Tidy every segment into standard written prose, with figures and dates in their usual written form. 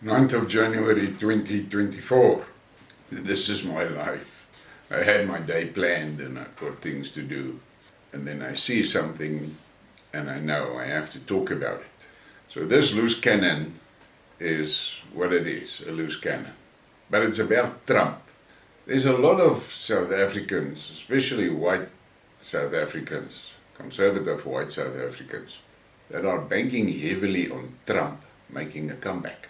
9th of January 2024. This is my life. I had my day planned and I've got things to do. And then I see something and I know I have to talk about it. So this loose cannon is what it is, a loose cannon. But it's about Trump. There's a lot of South Africans, especially white South Africans, conservative white South Africans, that are banking heavily on Trump making a comeback.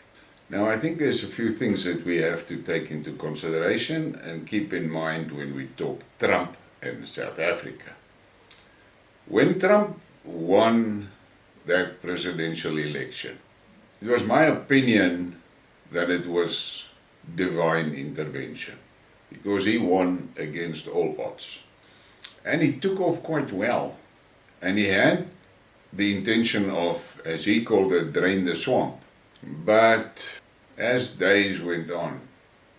Now, I think there's a few things that we have to take into consideration and keep in mind when we talk Trump and South Africa. When Trump won that presidential election, it was my opinion that it was divine intervention, because he won against all odds. And he took off quite well. And he had the intention of, as he called it, drain the swamp. But as days went on,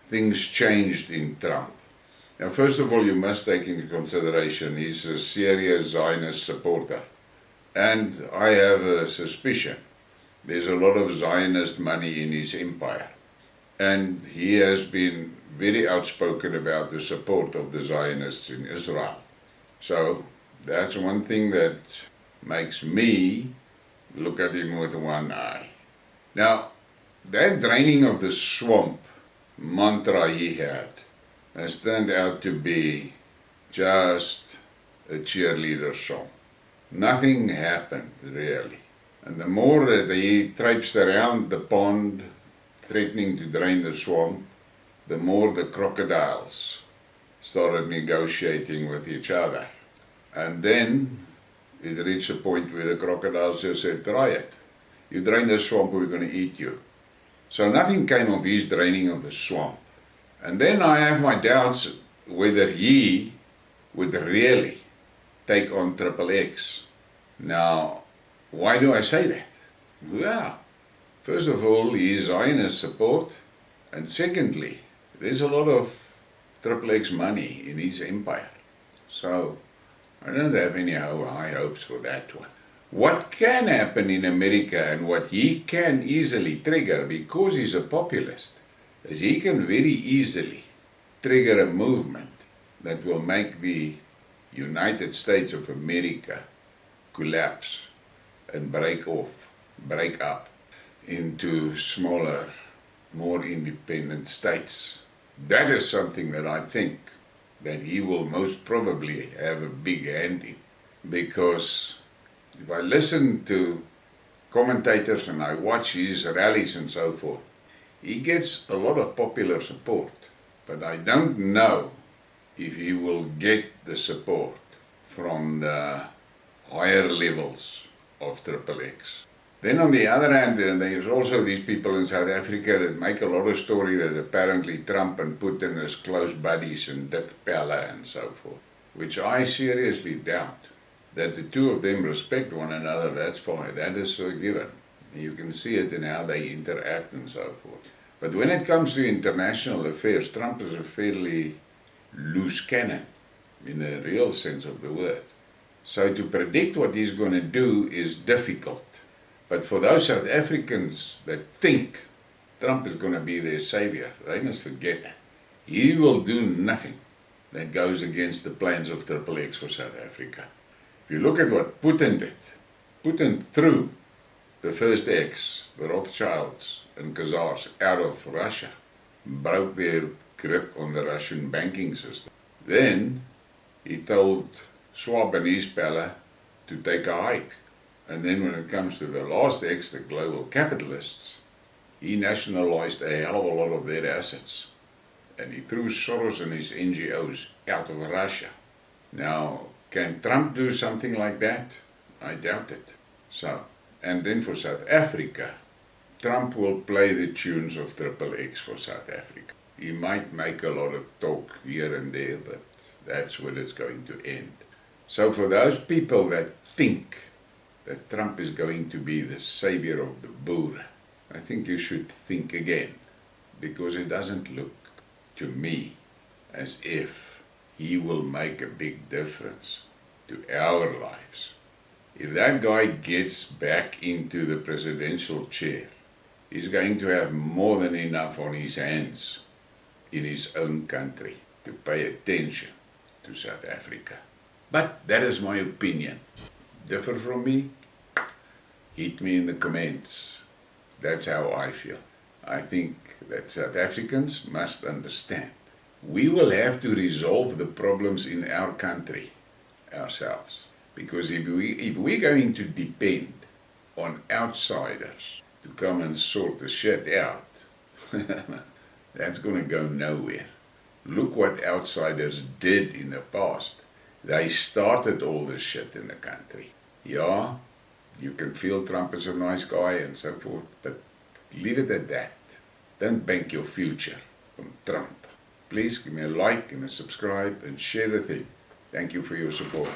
things changed in Trump. Now, first of all, you must take into consideration he's a serious Zionist supporter. And I have a suspicion there's a lot of Zionist money in his empire. And he has been very outspoken about the support of the Zionists in Israel. So that's one thing that makes me look at him with one eye. Now, that draining of the swamp mantra he had has turned out to be just a cheerleader song. Nothing happened, really. And the more that he traipsed around the pond, threatening to drain the swamp, the more the crocodiles started negotiating with each other. And then it reached a point where the crocodiles just said, try it. You drain the swamp, we're going to eat you. So nothing came of his draining of the swamp. And then I have my doubts whether he would really take on Triple X. Now, why do I say that? Well, first of all, he is Zionist support. And secondly, there's a lot of Triple X money in his empire. So I don't have any high hopes for that one. What can happen in America and what he can easily trigger, because he's a populist, is he can very easily trigger a movement that will make the United States of America collapse and break up into smaller, more independent states. That is something that I think that he will most probably have a big hand in, because if I listen to commentators and I watch his rallies and so forth, he gets a lot of popular support, but I don't know if he will get the support from the higher levels of Triple X. Then on the other hand, there's also these people in South Africa that make a lot of story that apparently Trump and Putin is close buddies and Dick Pelle and so forth, which I seriously doubt. That the two of them respect one another, that's fine, that is a given. You can see it in how they interact and so forth. But when it comes to international affairs, Trump is a fairly loose cannon, in the real sense of the word. So to predict what he's going to do is difficult. But for those South Africans that think Trump is going to be their savior, they must forget that. He will do nothing that goes against the plans of Triple X for South Africa. If you look at what Putin did, Putin threw the first X, the Rothschilds and Khazars, out of Russia, broke their grip on the Russian banking system. Then he told Schwab and his Pelle to take a hike. And then when it comes to the last X, the global capitalists, he nationalized a hell of a lot of their assets. And he threw Soros and his NGOs out of Russia. Now, can Trump do something like that? I doubt it. So, and then for South Africa, Trump will play the tunes of Triple X for South Africa. He might make a lot of talk here and there, but that's where it's going to end. So for those people that think that Trump is going to be the savior of the boer, I think you should think again, because it doesn't look to me as if he will make a big difference to our lives. If that guy gets back into the presidential chair, he's going to have more than enough on his hands in his own country to pay attention to South Africa. But that is my opinion. Differ from me? Hit me in the comments. That's how I feel. I think that South Africans must understand. We will have to resolve the problems in our country ourselves. Because if we're going to depend on outsiders to come and sort the shit out, that's going to go nowhere. Look what outsiders did in the past. They started all this shit in the country. Yeah, you can feel Trump is a nice guy and so forth, but leave it at that. Don't bank your future on Trump. Please give me a like and a subscribe and share the thing. Thank you for your support.